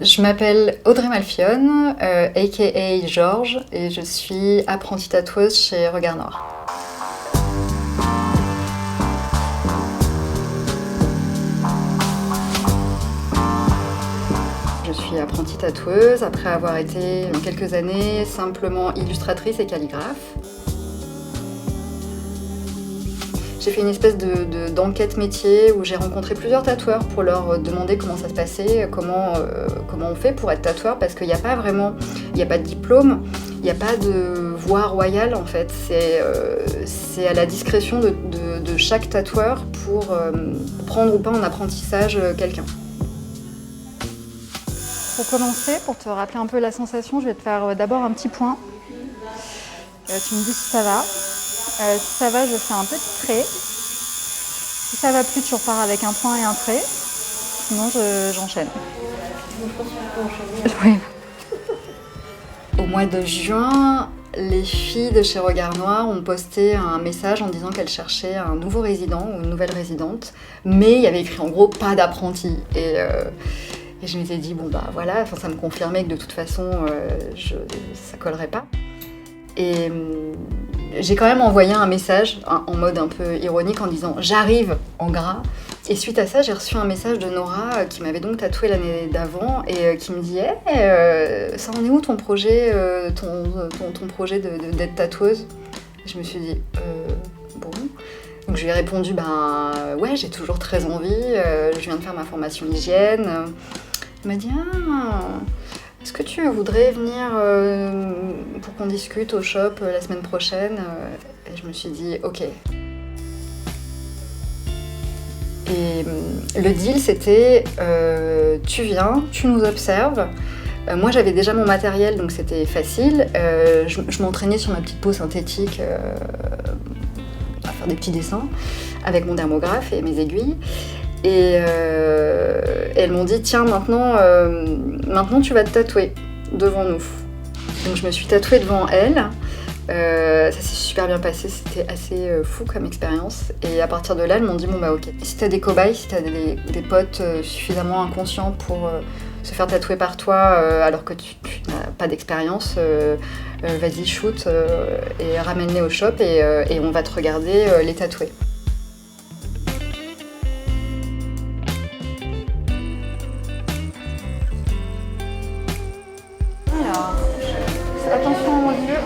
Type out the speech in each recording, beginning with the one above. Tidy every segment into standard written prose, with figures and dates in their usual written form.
Je m'appelle Audrey Malfionne, aka Georges, et je suis apprentie tatoueuse chez Regard Noir. Je suis apprentie tatoueuse après avoir été quelques années simplement illustratrice et calligraphe. J'ai fait une espèce d'enquête métier où j'ai rencontré plusieurs tatoueurs pour leur demander comment ça se passait, comment on fait pour être tatoueur, parce qu'il n'y a pas vraiment, il n'y a pas de diplôme, il n'y a pas de voie royale en fait. C'est à la discrétion de chaque tatoueur pour prendre ou pas en apprentissage quelqu'un. Pour commencer, pour te rappeler un peu la sensation, je vais te faire d'abord un petit point. Tu me dis si ça va. Si ça va, je fais un petit trait. Si ça va plus, tu repars avec un point et un trait. Sinon, j'enchaîne. Oui. Au mois de juin, les filles de chez Regard Noir ont posté un message en disant qu'elles cherchaient un nouveau résident ou une nouvelle résidente, mais il y avait écrit en gros pas d'apprenti. Et je m'étais dit, bon bah voilà, ça me confirmait que de toute façon, ça collerait pas. Et j'ai quand même envoyé un message en mode un peu ironique en disant « j'arrive » en gras. Et suite à ça, j'ai reçu un message de Nora qui m'avait donc tatoué l'année d'avant et qui me dit hey, ça en est où ton projet, ton projet d'être tatoueuse ?» Je me suis dit bon. Donc je lui ai répondu ouais, j'ai toujours très envie, je viens de faire ma formation hygiène. Il m'a dit est-ce que tu voudrais venir pour qu'on discute au shop la semaine prochaine Et je me suis dit ok. Et le deal c'était tu viens, tu nous observes. Moi j'avais déjà mon matériel donc c'était facile. Je m'entraînais sur ma petite peau synthétique à faire des petits dessins avec mon dermographe et mes aiguilles. Et elles m'ont dit tiens maintenant tu vas te tatouer devant nous. Donc je me suis tatouée devant elles. Ça s'est super bien passé, c'était assez fou comme expérience. Et à partir de là, elles m'ont dit bon bah ok, si t'as des cobayes, si t'as des potes suffisamment inconscients pour se faire tatouer par toi alors que tu n'as pas d'expérience, vas-y shoot et ramène-les au shop et on va te regarder les tatouer. Attention à mon yeux.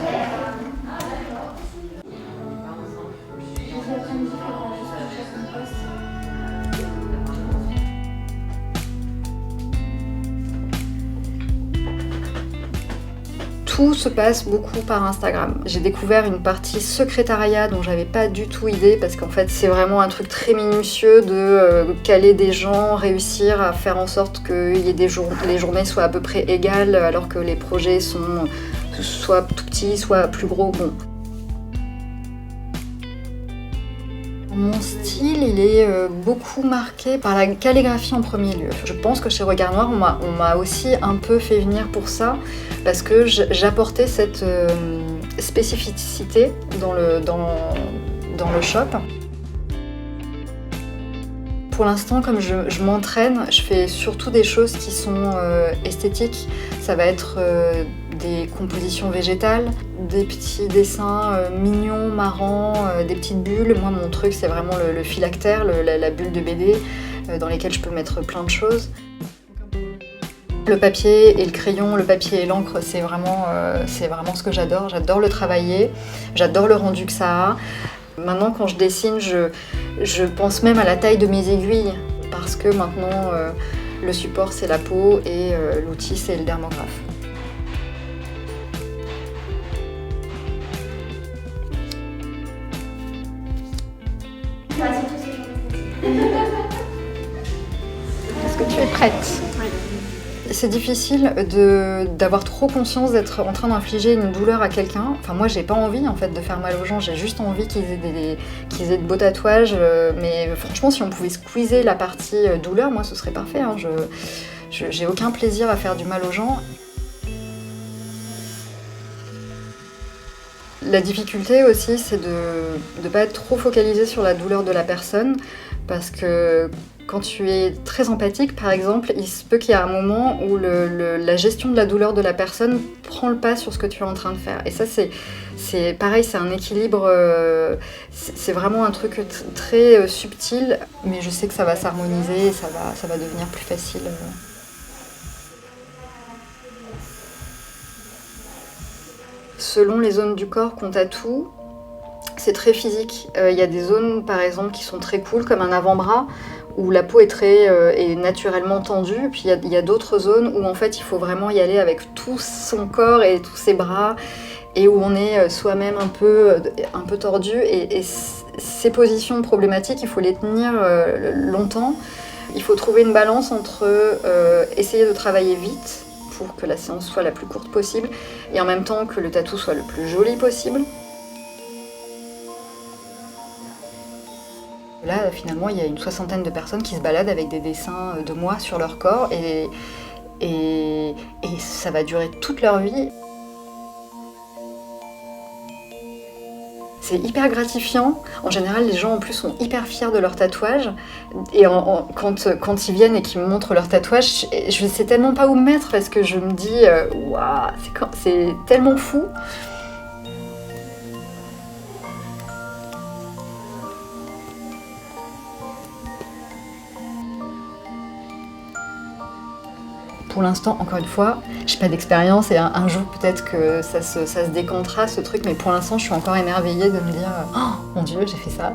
Tout se passe beaucoup par Instagram. J'ai découvert une partie secrétariat dont j'avais pas du tout idée parce qu'en fait c'est vraiment un truc très minutieux de caler des gens, réussir à faire en sorte que les journées soient à peu près égales alors que les projets sont soit tout petits, soit plus gros. Bon. Mon style, il est beaucoup marqué par la calligraphie en premier lieu. Je pense que chez Regard Noir, on m'a aussi un peu fait venir pour ça, parce que j'apportais cette spécificité dans le shop. Pour l'instant, comme je m'entraîne, je fais surtout des choses qui sont esthétiques. Ça va être des compositions végétales, des petits dessins mignons, marrants, des petites bulles. Moi, mon truc, c'est vraiment le phylactère, la bulle de BD, dans lesquelles je peux mettre plein de choses. Le papier et le crayon, le papier et l'encre, c'est vraiment ce que j'adore. J'adore le travailler, j'adore le rendu que ça a. Maintenant, quand je dessine, je pense même à la taille de mes aiguilles, parce que maintenant, le support, c'est la peau et l'outil, c'est le dermographe. Est-ce que tu es prête ? Oui. C'est difficile d'avoir trop conscience d'être en train d'infliger une douleur à quelqu'un. Enfin, moi, j'ai pas envie en fait de faire mal aux gens. J'ai juste envie qu'ils aient de beaux tatouages. Mais franchement, si on pouvait squeezer la partie douleur, moi, ce serait parfait. Hein. J'ai aucun plaisir à faire du mal aux gens. La difficulté aussi, c'est de ne pas être trop focalisé sur la douleur de la personne, parce que Quand tu es très empathique, par exemple, il se peut qu'il y ait un moment où la gestion de la douleur de la personne prend le pas sur ce que tu es en train de faire. Et ça, c'est pareil, c'est un équilibre, c'est vraiment un truc très subtil, mais je sais que ça va s'harmoniser, et ça va devenir plus facile. Selon les zones du corps qu'on tatoue, c'est très physique. Il y a des zones, par exemple, qui sont très cool, comme un avant-bras, où la peau est naturellement tendue. Puis il y a d'autres zones où en fait il faut vraiment y aller avec tout son corps et tous ses bras, et où on est soi-même un peu tordu. Et ces positions problématiques, il faut les tenir longtemps. Il faut trouver une balance entre essayer de travailler vite pour que la séance soit la plus courte possible, et en même temps que le tatou soit le plus joli possible. Là, finalement, il y a une 60aine de personnes qui se baladent avec des dessins de moi sur leur corps, et ça va durer toute leur vie. C'est hyper gratifiant. En général, les gens en plus sont hyper fiers de leur tatouage. Et quand ils viennent et qu'ils me montrent leur tatouage, je ne sais tellement pas où me mettre, parce que je me dis waouh, c'est tellement fou. Pour l'instant, encore une fois, j'ai pas d'expérience, et un jour peut-être que ça se décantera ce truc, mais pour l'instant je suis encore émerveillée de me dire oh mon Dieu, j'ai fait ça.